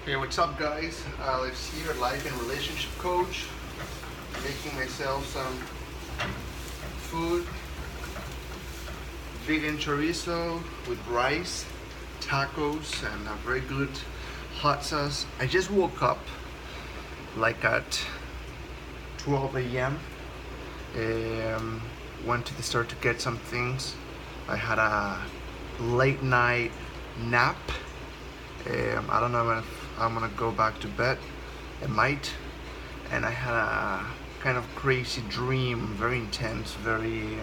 Hey, what's up, guys? Alex here, life and relationship coach. Making myself some food, vegan chorizo with rice, tacos, and a very good hot sauce. I just woke up like at 12 a.m. Went to the store to get some things. I had a late night nap. I don't know if I'm gonna go back to bed. I might. And I had a kind of crazy dream, very intense, very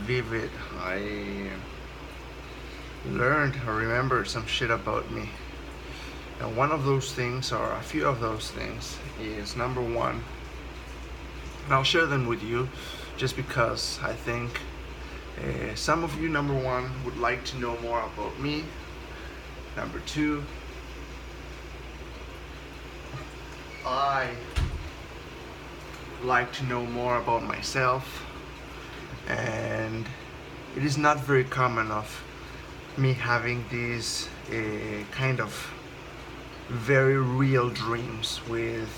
vivid. I learned or remembered some shit about me. And one of those things, or a few of those things, is number one, and I'll share them with you just because I think some of you, number one, would like to know more about me. Number two, I like to know more about myself, and it is not very common of me having these kind of very real dreams with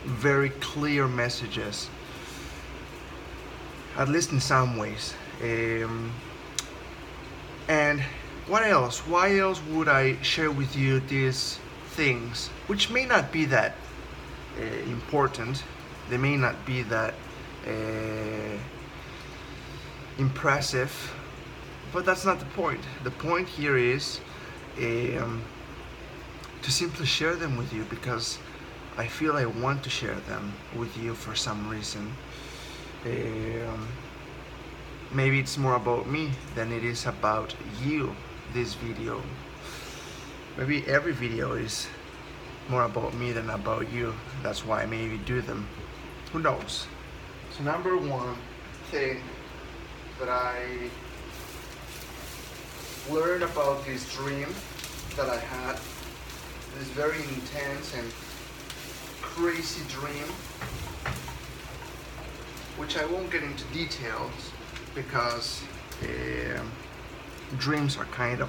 very clear messages, at least in some ways. And what else? Why else would I share with you these things, which may not be that important? They may not be that impressive, but that's not the point. The point here is to simply share them with you because I feel I want to share them with you for some reason. Maybe it's more about me than it is about you, this video. Maybe every video is more about me than about you. That's why I maybe do them. Who knows? So number one thing that I learned about this dream that I had, this very intense and crazy dream, which I won't get into details because dreams are kind of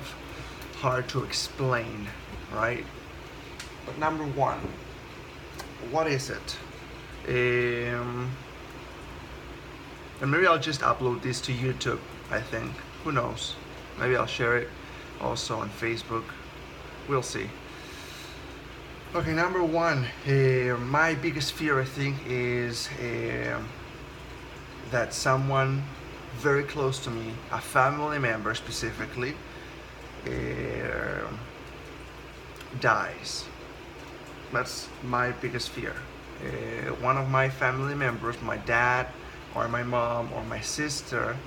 hard to explain, right? But number one, what is it? And maybe I'll just upload this to YouTube, I think. Who knows? Maybe I'll share it also on Facebook. We'll see. Okay, number one, my biggest fear, I think, is that someone very close to me, a family member specifically, dies. That's my biggest fear. One of my family members, my dad or my mom or my sister,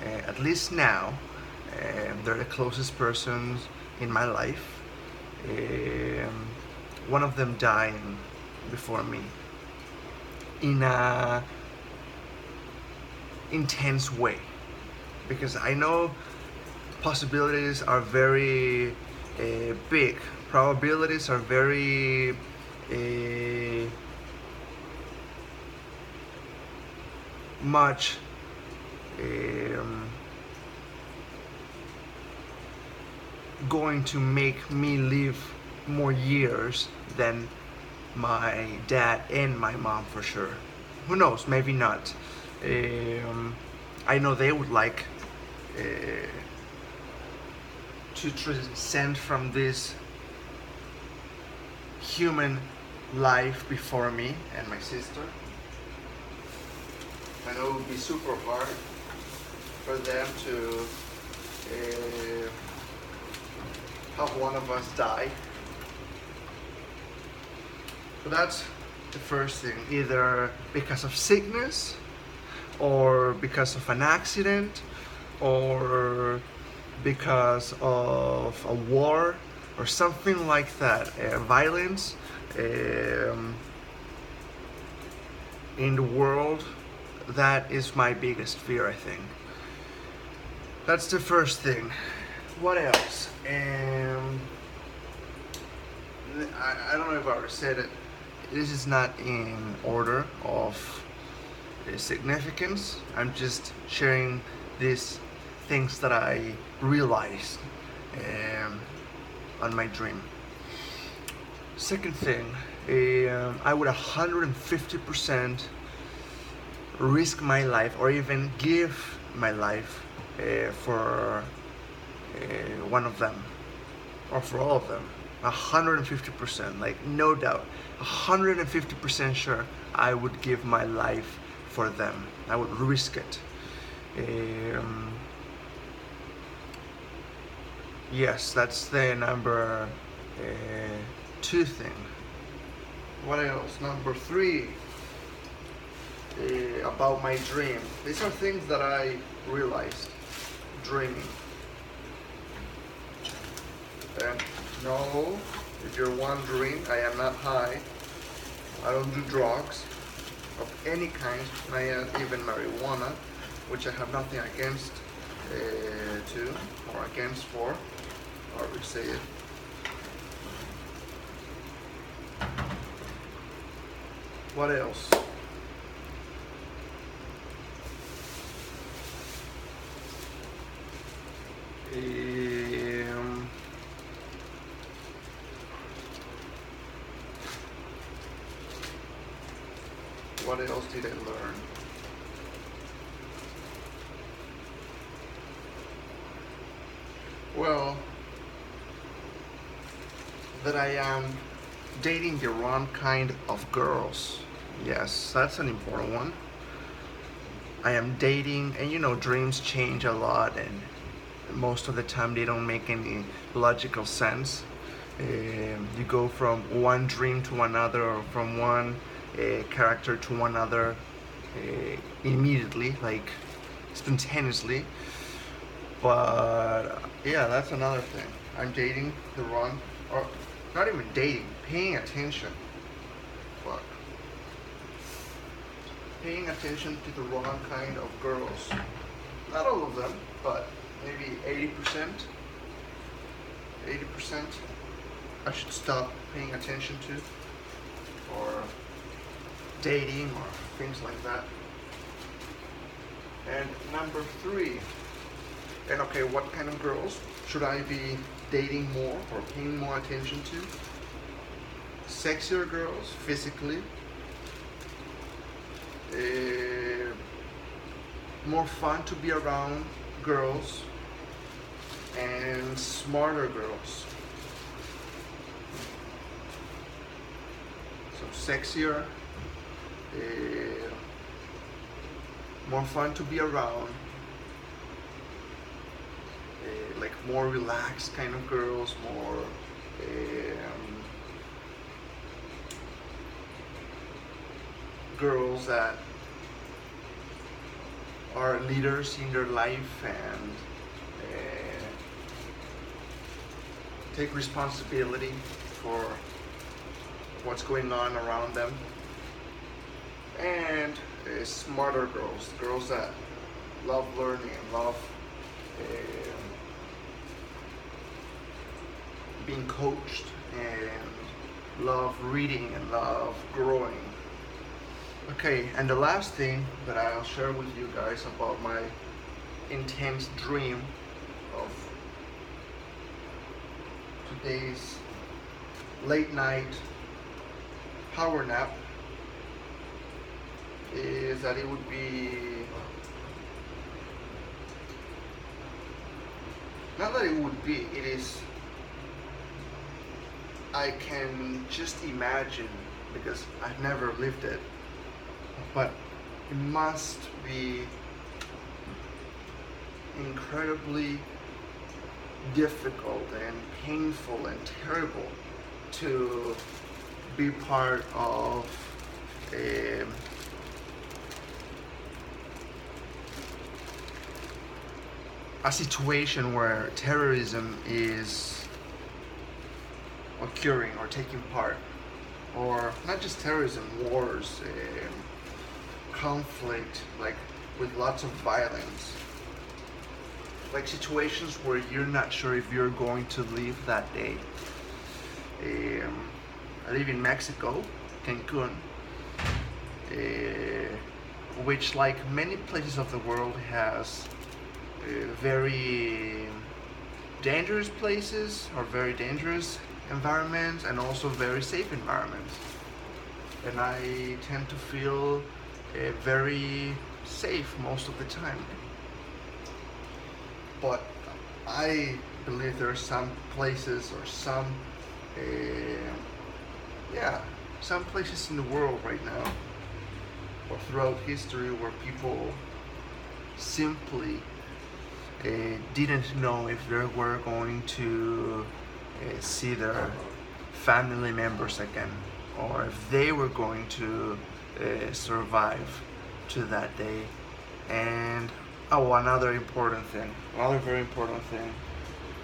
at least now, they're the closest persons in my life. One of them dying before me in a intense way, because I know possibilities are very big, probabilities are very much going to make me live more years than my dad and my mom for sure. Who knows, maybe not. I know they would like to transcend from this human life before me and my sister. I know it would be super hard for them to have one of us die. So that's the first thing, either because of sickness or because of an accident or because of a war or something like that, violence in the world. That is my biggest fear, I think. That's the first thing. What else? I don't know if I already said it. This is not in order of significance. I'm just sharing these things that I realized. on my dream. Second thing, I would 150% risk my life or even give my life for one of them or for all of them. 150%, like no doubt, 150% sure I would give my life for them. I would risk it. Yes, that's the number 2 thing. What else? Number 3, about my dream. These are things that I realized dreaming. And no, if you're wondering, I am not high. I don't do drugs of any kind, not even marijuana, which I have nothing against to or against for, or we say it. What else? What else did I learn? Well, that I am dating the wrong kind of girls. Yes, that's an important one. I am dating, and dreams change a lot, and most of the time they don't make any logical sense. You go from one dream to another, or from one character to another immediately, like spontaneously. But yeah, that's another thing. I'm dating the wrong, or not even dating, paying attention. Fuck. Paying attention to the wrong kind of girls. Not all of them, but maybe 80%. 80% I should stop paying attention to, or dating, or things like that. And number 3, and okay, what kind of girls should I be dating more or paying more attention to? Sexier girls, physically. More fun to be around girls, and smarter girls. So sexier, more fun to be around, like more relaxed kind of girls, more girls that are leaders in their life and take responsibility for what's going on around them. And smarter girls, girls that love learning and love being coached and love reading and love growing. Okay, and the last thing that I'll share with you guys about my intense dream of today's late night power nap is that it would be, not that it would be, it is, I can just imagine, because I've never lived it, but it must be incredibly difficult and painful and terrible to be part of a situation where terrorism is occurring or taking part, or not just terrorism, wars, conflict, like with lots of violence, like situations where you're not sure if you're going to leave that day. I live in Mexico, Cancun, which, like many places of the world, has very dangerous places or very dangerous environments, and also very safe environments. And I tend to feel very safe most of the time. But I believe there are some places or uh, some places in the world right now or throughout history where people simply didn't know if they were going to see their family members again, or if they were going to survive to that day. And another very important thing,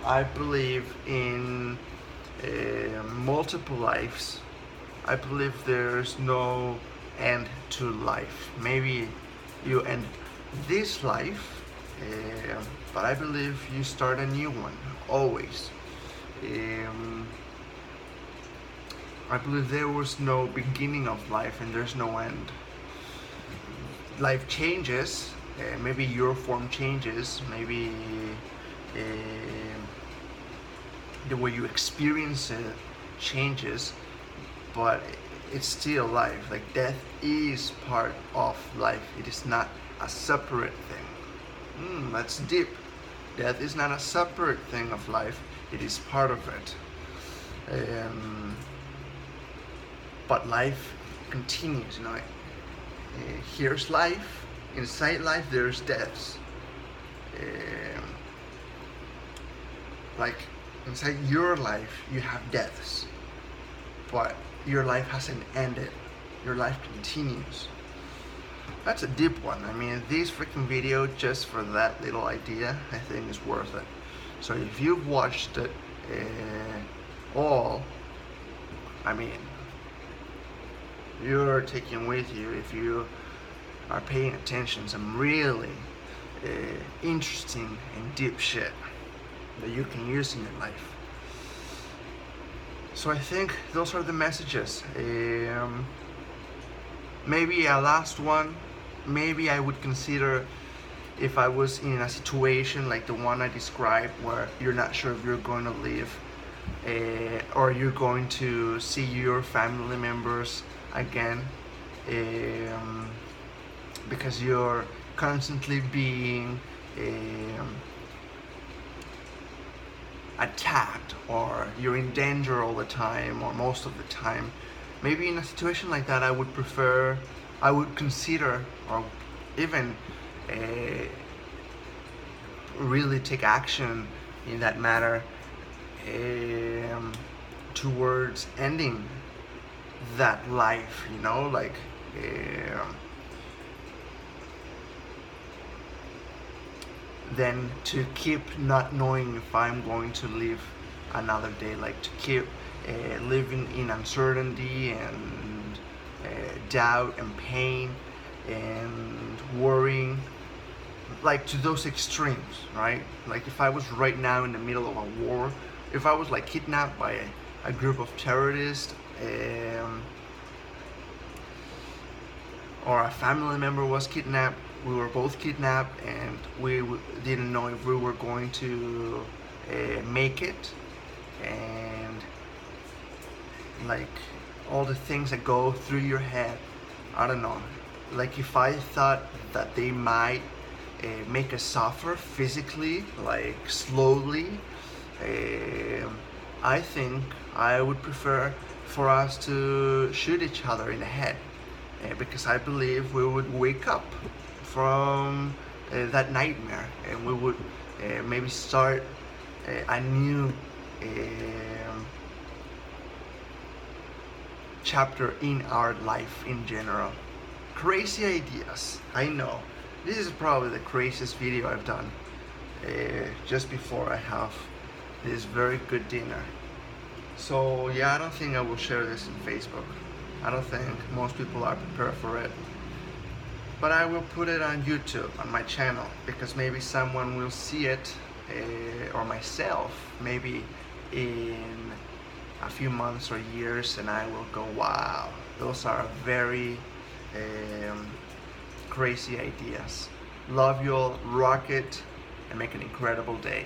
I believe in multiple lives. I believe there's no end to life. Maybe you end this life, but I believe you start a new one, always. I believe there was no beginning of life and there's no end. Life changes, maybe your form changes, maybe the way you experience it changes, but it's still life. Like, death is part of life. It is not a separate thing. That's deep. Death is not a separate thing of life. It is part of it. But life continues. Here's life. Inside life, there's deaths. Like, inside your life, you have deaths. But your life hasn't ended. Your life continues. That's a deep one. I mean, this freaking video, just for that little idea, I think is worth it. So if you've watched it all, I mean, you're taking with you, if you are paying attention, some really interesting and deep shit that you can use in your life. So I think those are the messages. Maybe a last one. Maybe I would consider, if I was in a situation like the one I described, where you're not sure if you're going to live or you're going to see your family members again, because you're constantly being attacked, or you're in danger all the time or most of the time. Maybe in a situation like that, I would consider, or even really take action in that matter towards ending that life, than to keep not knowing if I'm going to live another day, like to keep living in uncertainty and doubt and pain and worrying, like to those extremes, right? Like, if I was right now in the middle of a war, if I was like kidnapped by a group of terrorists, or a family member was kidnapped, we were both kidnapped, and we didn't know if we were going to make it, and like all the things that go through your head, I don't know, like if I thought that they might make us suffer physically, like slowly, I think I would prefer for us to shoot each other in the head, because I believe we would wake up from that nightmare, and we would maybe start a new chapter in our life in general. Crazy ideas, I know. This is probably the craziest video I've done just before I have this very good dinner. So yeah, I don't think I will share this in Facebook. I don't think most people are prepared for it. But I will put it on YouTube, on my channel, because maybe someone will see it, or myself, maybe in a few months or years, and I will go, wow, those are very crazy ideas. Love you all, rock it, and make an incredible day.